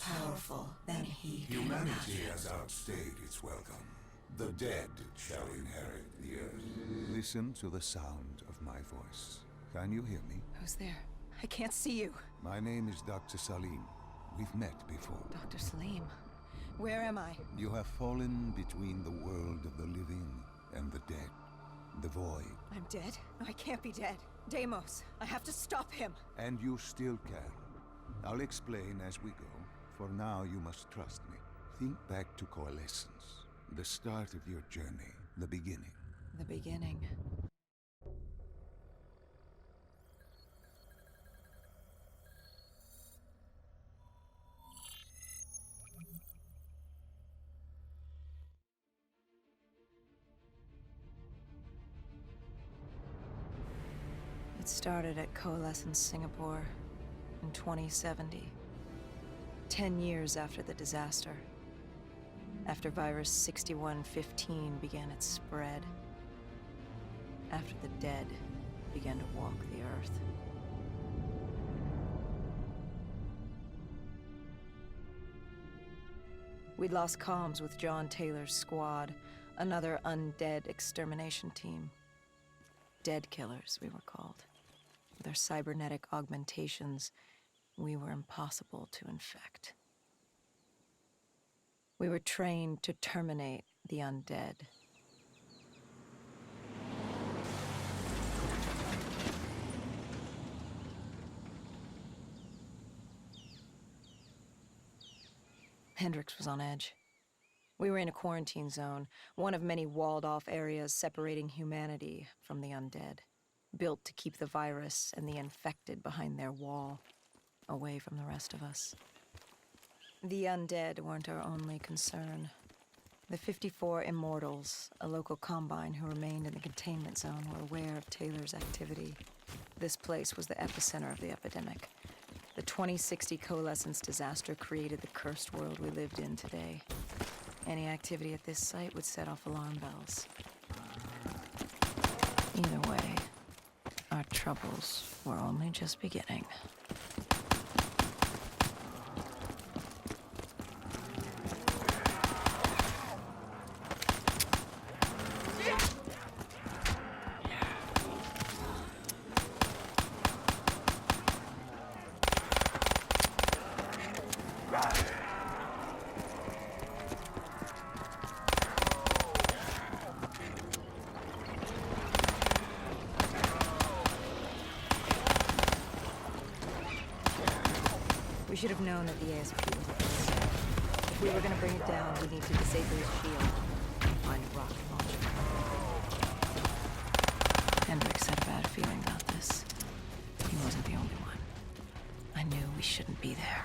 powerful than he can Humanity imagine. has outstayed its welcome. The dead shall inherit the earth. Listen to the sound of my voice. Can you hear me? Who's there? I can't see you. My name is Dr. Salim. We've met before. Dr. Salim, where am I? You have fallen between the world of the living and the dead. The void. I'm dead? No, I can't be dead. Deimos, I have to stop him. And you still can. I'll explain as we go. For now, you must trust me. Think back to Coalescence. The start of your journey. The beginning. The beginning. It started at Coalescence Singapore in 2070. 10 years after the disaster. After virus 6115 began its spread. After the dead began to walk the earth. We'd lost comms with John Taylor's squad, another undead extermination team. Dead killers, we were called. With our cybernetic augmentations, we were impossible to infect. We were trained to terminate the undead. Hendrix was on edge. We were in a quarantine zone, one of many walled-off areas separating humanity from the undead, built to keep the virus and the infected behind their wall, away from the rest of us. The undead weren't our only concern. The 54 Immortals, a local combine who remained in the containment zone, were aware of Taylor's activity. This place was the epicenter of the epidemic. The 2060 Coalescence disaster created the cursed world we lived in today. Any activity at this site would set off alarm bells. Either way, our troubles were only just beginning. We should have known that the ASP was at this. If we were gonna bring it down, we'd need to disable his shield and find a rocket launcher. Hendrix had a bad feeling about this. He wasn't the only one. I knew we shouldn't be there.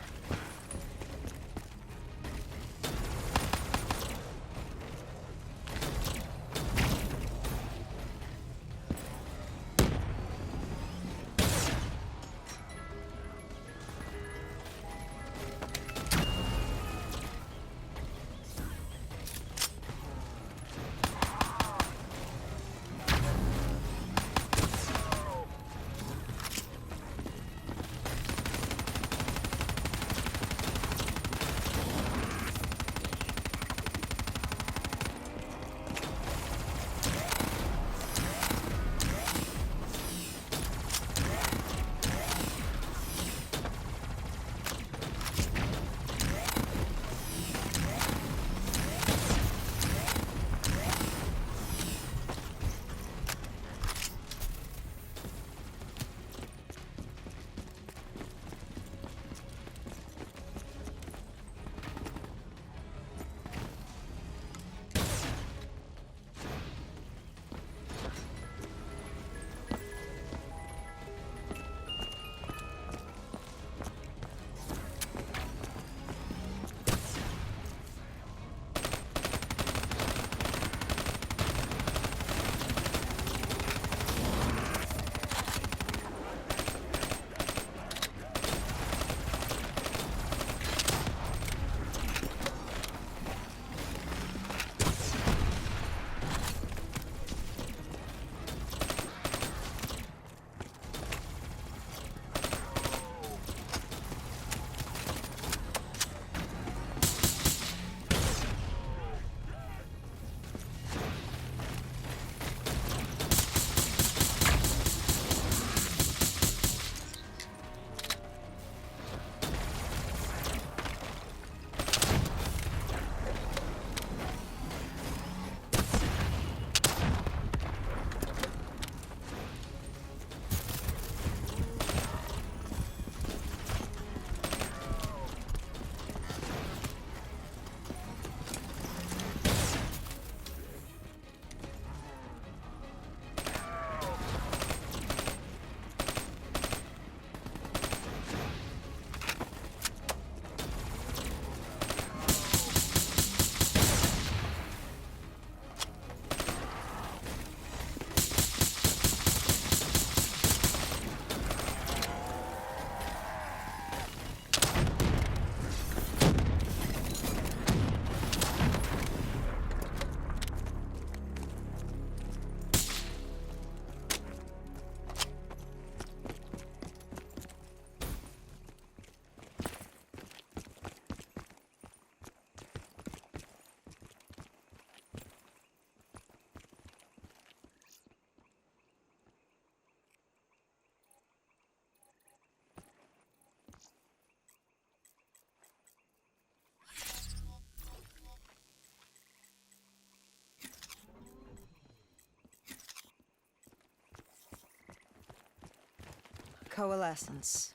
Coalescence.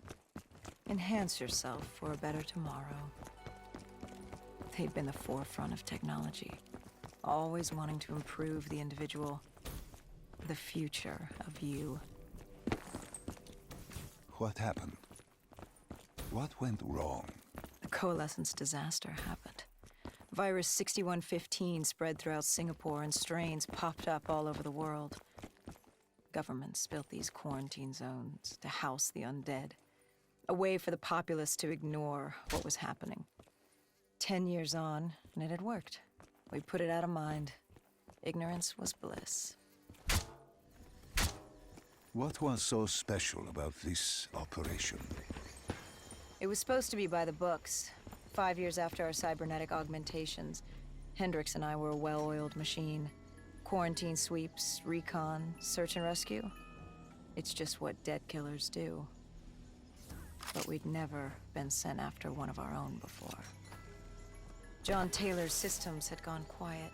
Enhance yourself for a better tomorrow. They'd been the forefront of technology, always wanting to improve the individual, the future of you. What happened? What went wrong? The Coalescence disaster happened. Virus 6115 spread throughout Singapore and strains popped up all over the world. Governments built these quarantine zones to house the undead, a way for the populace to ignore what was happening. 10 years on, and it had worked. We put it out of mind. Ignorance was bliss. What was so special about this operation? It was supposed to be by the books. 5 years after our cybernetic augmentations, Hendricks and I were a well-oiled machine. Quarantine sweeps, recon, search and rescue. It's just what dead killers do. But we'd never been sent after one of our own before. John Taylor's systems had gone quiet.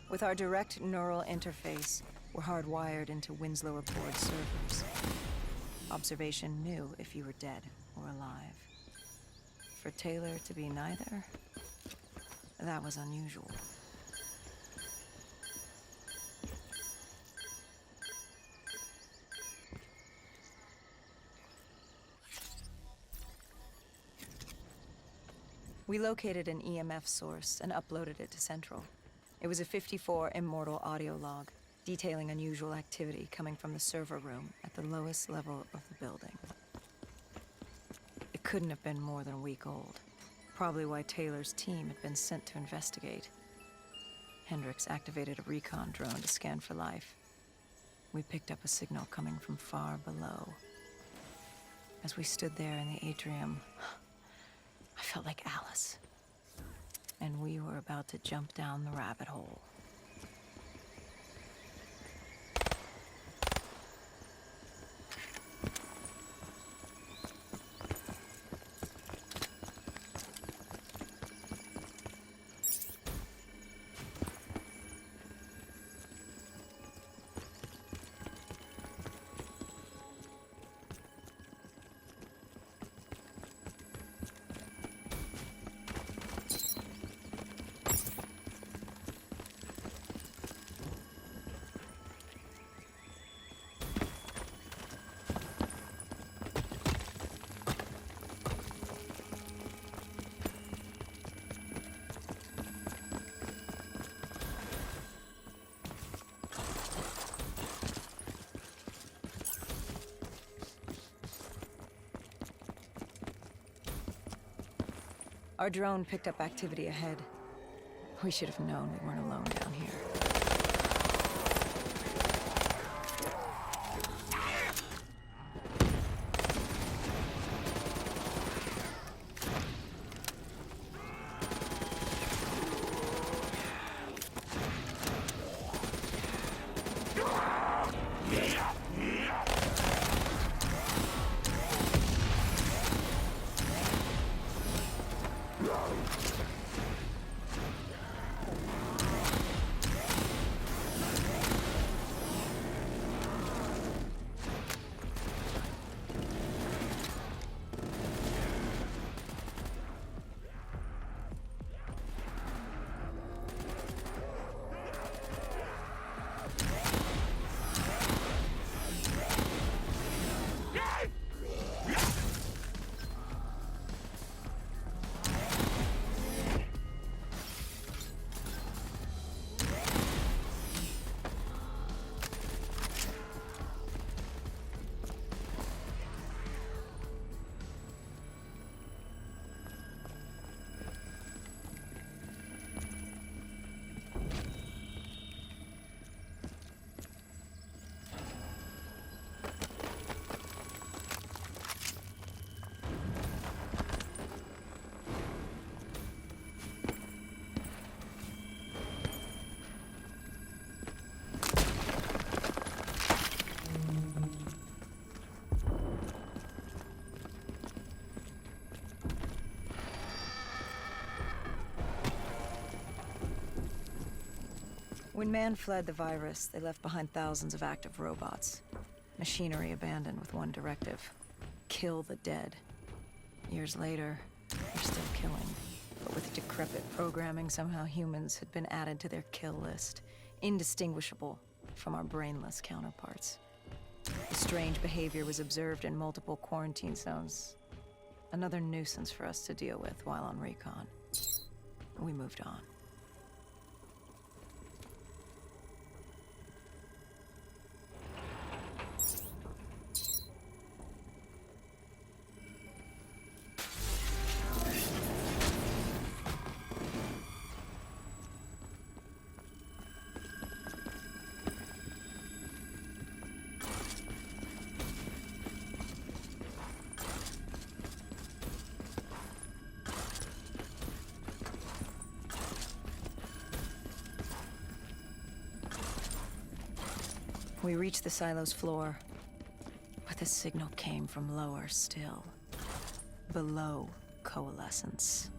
With our direct neural interface, we're hardwired into Winslow Accord servers. Observation knew if you were dead or alive. For Taylor to be neither, that was unusual. We located an EMF source and uploaded it to Central. It was a 54 immortal audio log, detailing unusual activity coming from the server room at the lowest level of the building. It couldn't have been more than a week old, probably why Taylor's team had been sent to investigate. Hendricks activated a recon drone to scan for life. We picked up a signal coming from far below. As we stood there in the atrium, I felt like Alice. And we were about to jump down the rabbit hole. Our drone picked up activity ahead. We should have known we weren't alone down here. When man fled the virus, they left behind thousands of active robots. Machinery abandoned with one directive: kill the dead. Years later, they're still killing. But with decrepit programming, somehow humans had been added to their kill list, indistinguishable from our brainless counterparts. The strange behavior was observed in multiple quarantine zones. Another nuisance for us to deal with while on recon. We moved on. We reached the silo's floor, but the signal came from lower still. Below coalescence.